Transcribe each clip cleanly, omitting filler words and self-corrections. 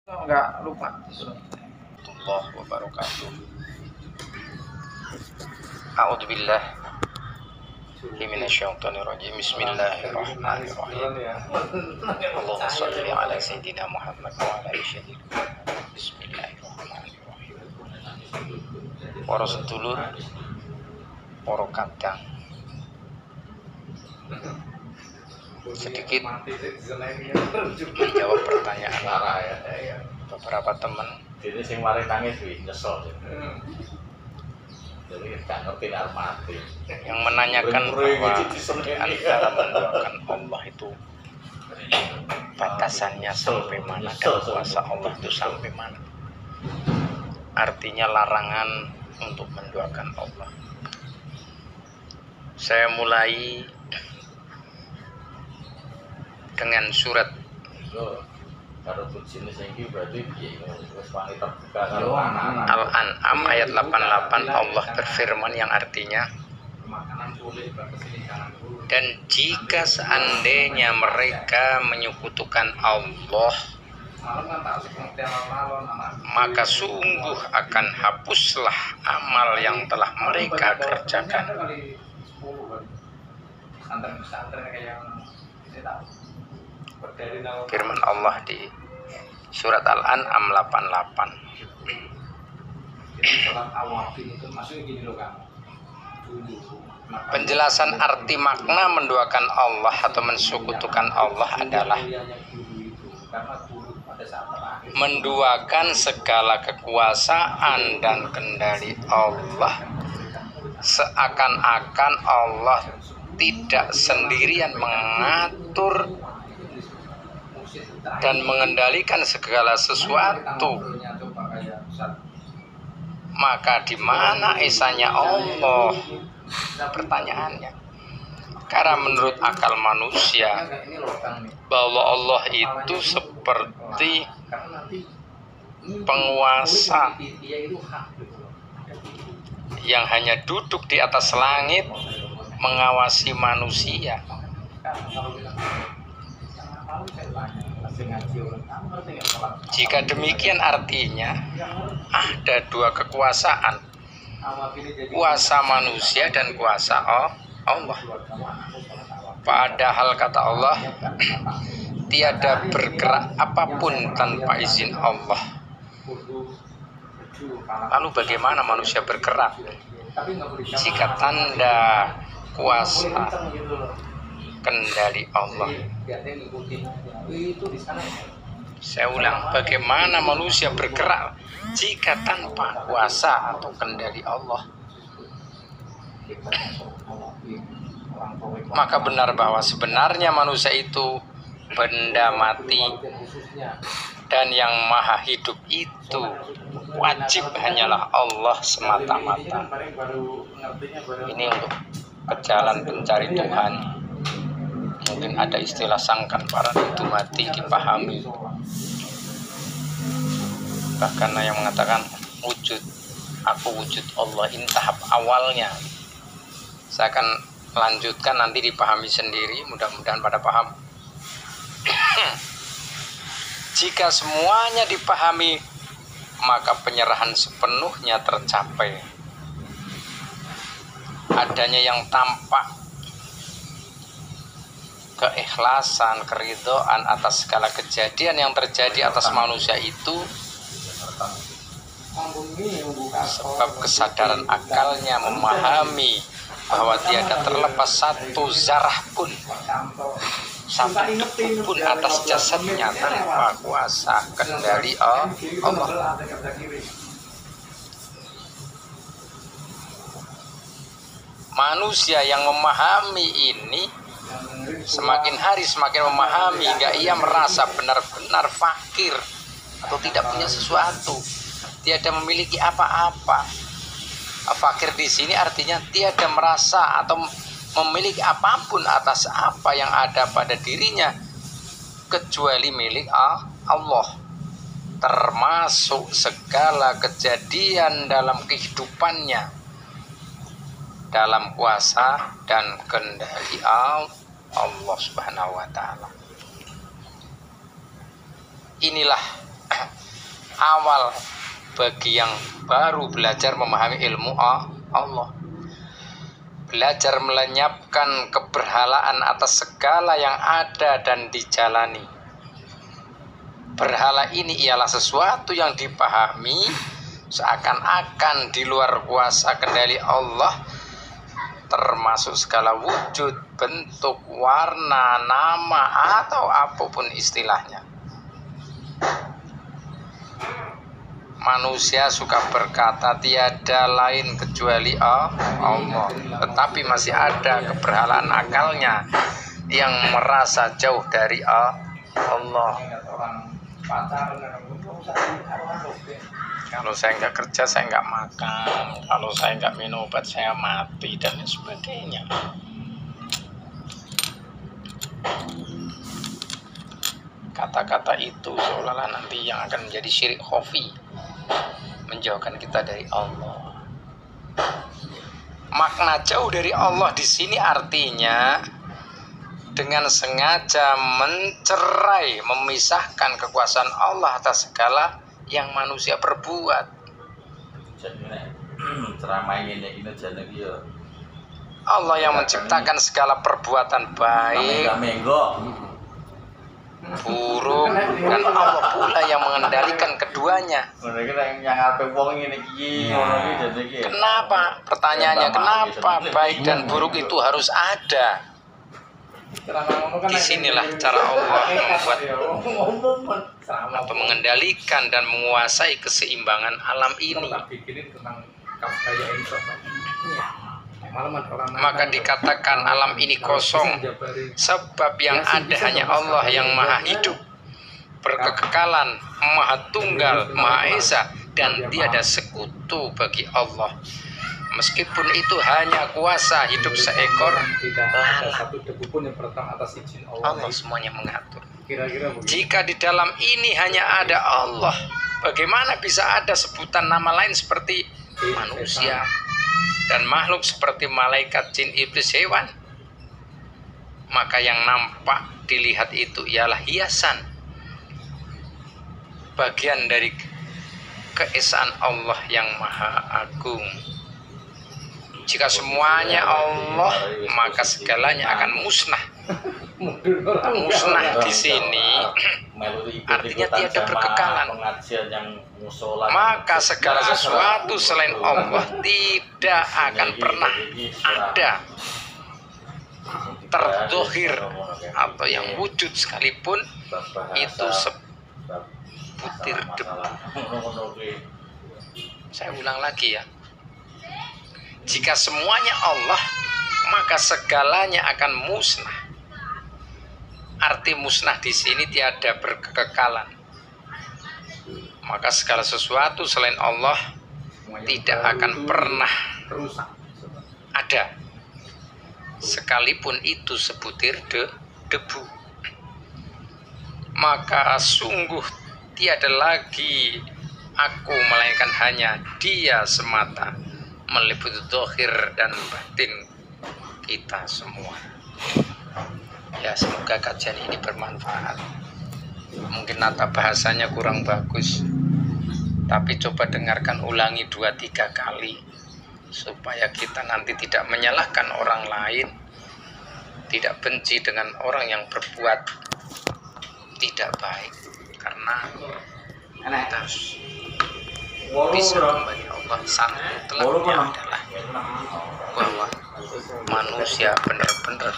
Enggak lupa. Allah wabarakatuh. A'udzubillah minasyaitonirrajim. Bismillahirrahmanirrahim. Allahumma shalli ala sayyidina Muhammad wa ala ali sayyidina. Bismillahirrahmanirrahim. Para sedulur, para kadang, sedikit menjawab pertanyaan beberapa teman. Jadi sing mari nangis wih nyesel. Jadi gak ngerti mati. Yang menanyakan bahwa antara mendoakan Allah itu batasannya sampai mana dan kuasa Allah itu sampai mana. Artinya larangan untuk mendoakan Allah. Saya mulai dengan surat Al-An'am ayat 88. Allah berfirman yang artinya, dan jika seandainya mereka menyekutukan Allah, maka sungguh akan hapuslah amal yang telah mereka kerjakan. Firman Allah di surat Al-An'am 88. Penjelasan arti makna mendoakan Allah atau mensekutukan Allah adalah menduakan segala kekuasaan dan kendali Allah, seakan-akan Allah tidak sendirian mengatur dan mengendalikan segala sesuatu. Maka di mana esanya Allah? Pertanyaannya. Karena menurut akal manusia bahwa Allah itu seperti penguasa yang hanya duduk di atas langit mengawasi manusia. Jika demikian artinya ada dua kekuasaan, kuasa manusia dan kuasa Allah. Padahal kata Allah, tiada bergerak apapun tanpa izin Allah. Lalu bagaimana manusia bergerak jika tanda kuasa kendali Allah? Saya ulang, bagaimana manusia bergerak jika tanpa kuasa atau kendali Allah? Maka benar bahwa sebenarnya manusia itu benda mati, dan yang maha hidup itu wajib hanyalah Allah semata-mata. Ini untuk pejalan pencari Tuhan. Mungkin ada istilah sangkan para itu mati dipahami. Bahkan yang mengatakan wujud, aku wujud Allah, ini tahap awalnya. Saya akan lanjutkan nanti dipahami sendiri, mudah-mudahan pada paham. Jika semuanya dipahami, maka penyerahan sepenuhnya tercapai. Adanya yang tampak, keikhlasan, keridhaan atas segala kejadian yang terjadi atas manusia itu sebab kesadaran akalnya memahami bahwa tiada terlepas satu zarah pun, satu detik pun atas jasadnya tanpa kuasa kendali Allah. Manusia yang memahami ini semakin hari semakin memahami, hingga ia merasa benar-benar fakir atau tidak punya sesuatu, tiada memiliki apa-apa. Fakir di sini artinya tiada merasa atau memiliki apapun atas apa yang ada pada dirinya kecuali milik Allah, termasuk segala kejadian dalam kehidupannya dalam kuasa dan kendali Allah Subhanahu wa ta'ala. Inilah awal bagi yang baru belajar memahami ilmu Allah. Belajar melenyapkan keberhalaan atas segala yang ada dan dijalani. Berhala ini ialah sesuatu yang dipahami seakan-akan di luar kuasa kendali Allah, termasuk segala wujud, bentuk, warna, nama, atau apapun istilahnya. Manusia suka berkata tiada lain kecuali Allah, tetapi masih ada keberhalaan akalnya yang merasa jauh dari Allah. Kalau saya nggak kerja, saya nggak makan. Kalau saya nggak minum obat, saya mati, dan lain sebagainya. Kata-kata itu seolah-olah nanti yang akan menjadi syirik khafi, menjauhkan kita dari Allah. Makna jauh dari Allah di sini artinya dengan sengaja mencerai, memisahkan kekuasaan Allah atas segala yang manusia perbuat. Allah yang menciptakan segala perbuatan baik, buruk, dan Allah pula yang mengendalikan keduanya. Kenapa? Pertanyaannya, kenapa baik dan buruk itu harus ada? Disinilah cara Allah membuat atau mengendalikan dan menguasai keseimbangan alam ini. Maka dikatakan alam ini kosong, sebab yang ada hanya Allah yang maha hidup, berkekekalan, maha tunggal, maha esa, dan tiada sekutu bagi Allah. Meskipun itu hanya kuasa hidup seekor Allah semuanya mengatur. Jika di dalam ini hanya ada Allah, bagaimana bisa ada sebutan nama lain seperti manusia dan makhluk seperti malaikat, jin, iblis, hewan? Maka yang nampak dilihat itu ialah hiasan, bagian dari keesaan Allah yang maha agung. Jika semuanya Allah, maka segalanya akan musnah. Musnah di sini artinya tiada berkekalan. Maka segala sesuatu selain Allah tidak akan pernah ada, terdohir atau yang wujud sekalipun itu sebutir debu. Saya ulang lagi ya. Jika semuanya Allah, maka segalanya akan musnah. Arti musnah di sini tiada berkekalan. Maka segala sesuatu selain Allah tidak akan pernah ada, sekalipun itu sebutir debu. Maka sungguh tiada lagi aku, melainkan hanya Dia semata, meliputi zahir dan batin kita semua. Ya, semoga kajian ini bermanfaat. Mungkin nata bahasanya kurang bagus, tapi coba dengarkan ulangi 2-3 kali supaya kita nanti tidak menyalahkan orang lain, tidak benci dengan orang yang berbuat tidak baik, karena kita harus bisa kembali Allah. Santelahnya adalah bahwa manusia benar-benar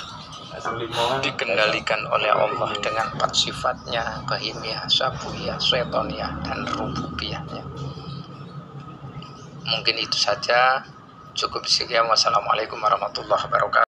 dikendalikan oleh Allah dengan 4 sifatnya, bahimiyah, sabuhiyah, syaitoniyah, dan rububiyahnya. Mungkin itu saja, cukup sekian. Wassalamualaikum warahmatullahi wabarakatuh.